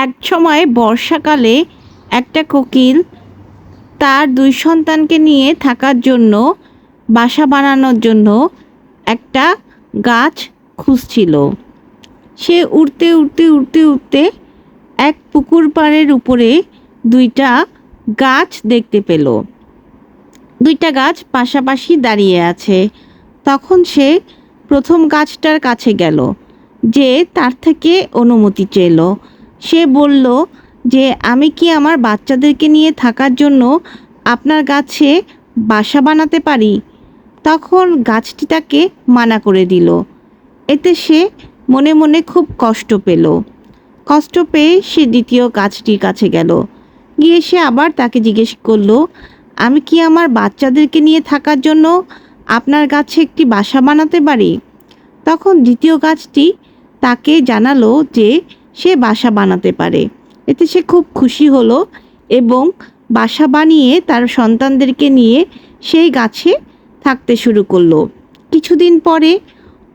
এক সময় বর্ষাকালে একটা কোকিল তার 2 সন্তানকে নিয়ে থাকার জন্য বাসা বানানোর জন্য একটা গাছ খুঁজছিল। সে উড়তে উড়তে উড়তে উড়তে এক পুকুর পাড়ের উপরে 2টা গাছ দেখতে পেল। 2টা গাছ পাশাপাশি দাঁড়িয়ে আছে। তখন সে প্রথম গাছটার কাছে গেল, যে তার থেকে অনুমতি চেল। সে বলল যে আমি কি আমার বাচ্চাদেরকে নিয়ে থাকার জন্য আপনার গাছে বাসা বানাতে পারি? তখন গাছটি তাকে মানা করে দিল। এতে সে মনে মনে খুব কষ্ট পেল। কষ্ট পেয়ে সে দ্বিতীয় গাছটির কাছে গেল। গিয়ে সে আবার তাকে জিজ্ঞেস করলো, আমি কি আমার বাচ্চাদেরকে নিয়ে থাকার জন্য আপনার গাছে একটি বাসা বানাতে পারি? তখন দ্বিতীয় গাছটি তাকে জানালো যে সে বাসা বানাতে পারে। এতে সে খুব খুশি হলো এবং বাসা বানিয়ে তার সন্তানদেরকে নিয়ে সেই গাছে থাকতে শুরু করলো। কিছুদিন পরে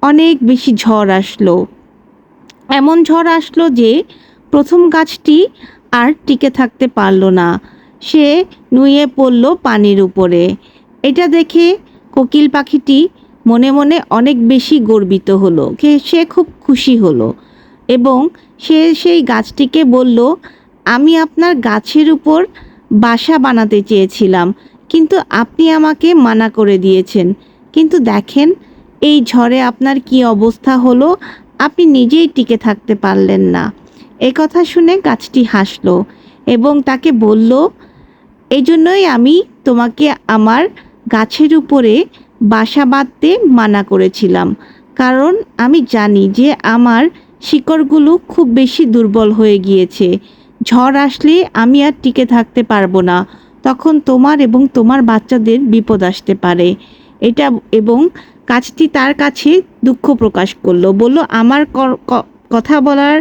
অনেক বেশি ঝড় আসলো। এমন ঝড় আসলো যে প্রথম গাছটি আর টিকে থাকতে পারল না। সে নুয়ে পড়ল পানির উপরে। এটা দেখে কোকিল পাখিটি মনে মনে অনেক বেশি গর্বিত হলো। সে খুব খুশি হলো এবং সে সেই গাছটিকে বলল, আমি আপনার গাছের উপর বাসা বানাতে চেয়েছিলাম, কিন্তু আপনি আমাকে মানা করে দিয়েছেন। কিন্তু দেখেন এই ঝড়ে আপনার কি অবস্থা হলো, আপনি নিজেই টিকে থাকতে পারলেন না। এই কথা শুনে গাছটি হাসলো এবং তাকে বলল, এই জন্যই আমি তোমাকে আমার গাছের উপরে বাসা বাঁধতে মানা করেছিলাম, কারণ আমি জানি যে আমার শিকড়গুলো খুব বেশি দুর্বল হয়ে গিয়েছে। ঝড় আসলে আমি আর টিকে থাকতে পারবো না, তখন তোমার এবং তোমার বাচ্চাদের বিপদ আসতে পারে। এটা এবং গাছটি তার কাছে দুঃখ প্রকাশ করলো, বলল, আমার কথা বলার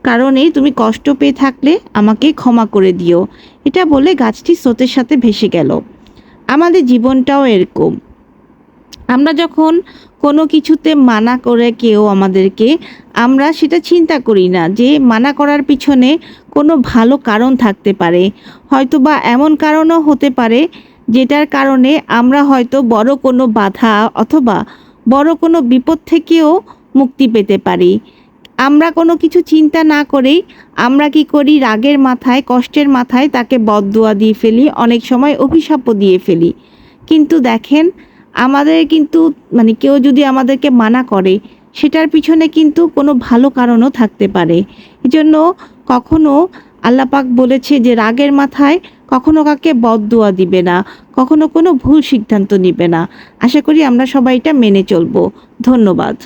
কারণে তুমি কষ্ট পেয়ে থাকলে আমাকে ক্ষমা করে দিও। এটা বলে গাছটি স্রোতের সাথে ভেসে গেল। আমাদের জীবনটাও এরকম। আমরা যখন কোনো কিছুতে মানা করে কেউ আমাদেরকে, আমরা সেটা চিন্তা করি না যে মানা করার পিছনে কোনো ভালো কারণ থাকতে পারে। হয়তো বা এমন কারণও হতে পারে যেটার কারণে আমরা হয়তো বড় কোনো বাধা অথবা বড় কোনো বিপদ থেকেও মুক্তি পেতে পারি। আমরা কোনো কিছু চিন্তা না করেই আমরা কি করি, রাগের মাথায় কষ্টের মাথায় তাকে বদদুয়া দিয়ে ফেলি, অনেক সময় অভিশাপও দিয়ে ফেলি। কিন্তু দেখেন আমাদের কিন্তু কেউ যদি আমাদেরকে মানা করে সেটার পিছনে কিন্তু কোনো ভালো কারণও থাকতে পারে। এজন্য কখনো আল্লাহ পাক বলেছে যে রাগের মাথায় কখনো কাউকে বদদুয়া দিবে না, কখনো কোনো ভুল সিদ্ধান্ত নিবে না। আশা করি আমরা সবাই এটা মেনে চলবো। ধন্যবাদ।